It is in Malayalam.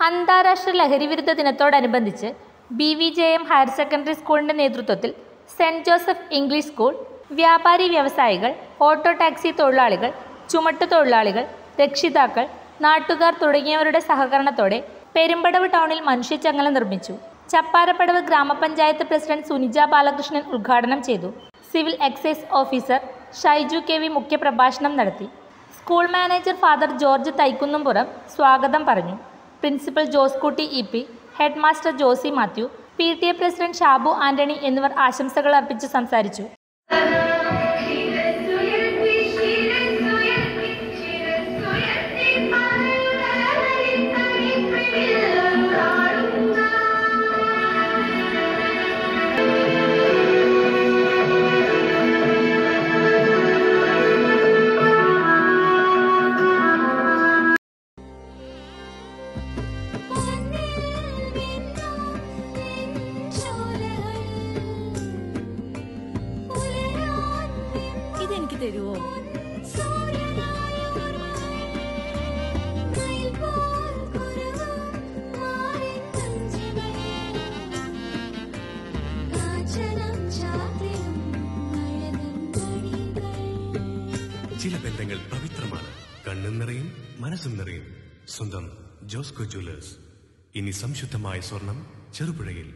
അന്താരാഷ്ട്ര ലഹരിവിരുദ്ധ ദിനത്തോടനുബന്ധിച്ച് BVJM ഹയർ സെക്കൻഡറി സ്കൂളിൻ്റെ നേതൃത്വത്തിൽ സെൻറ് ജോസഫ് ഇംഗ്ലീഷ് സ്കൂൾ, വ്യാപാരി വ്യവസായികൾ, ഓട്ടോ ടാക്സി തൊഴിലാളികൾ, ചുമട്ടുതൊഴിലാളികൾ, രക്ഷിതാക്കൾ, നാട്ടുകാർ തുടങ്ങിയവരുടെ സഹകരണത്തോടെ പെരുമ്പടവ് ടൗണിൽ മനുഷ്യച്ചങ്ങല നിർമ്മിച്ചു. ചപ്പാരപ്പടവ് ഗ്രാമപഞ്ചായത്ത് പ്രസിഡന്റ് സുനിജ ബാലകൃഷ്ണൻ ഉദ്ഘാടനം ചെയ്തു. Civil excise officer Shaiju KV മുഖ്യപ്രഭാഷണം നടത്തി. സ്കൂൾ മാനേജർ ഫാദർ ജോർജ് തൈക്കുന്നുംപുറം സ്വാഗതം പറഞ്ഞു. Principal Joskutty EP, head master Josy Mathew, PTA president Shabu Antony എന്നിവർ ആശംസകൾ അർപ്പിച്ച് സംസാരിച്ചു. ഇതെനിക്ക് തരുവോ? ചില ബന്ധങ്ങൾ പവിത്രമാണ്. കണ്ണും നിറയും മനസ്സും നിറയും. സ്വന്തം ജോസ്കോ ജ്വല്ലേഴ്സ്. ഇനി സംശുദ്ധമായ സ്വർണം ചെറുപുഴയിൽ.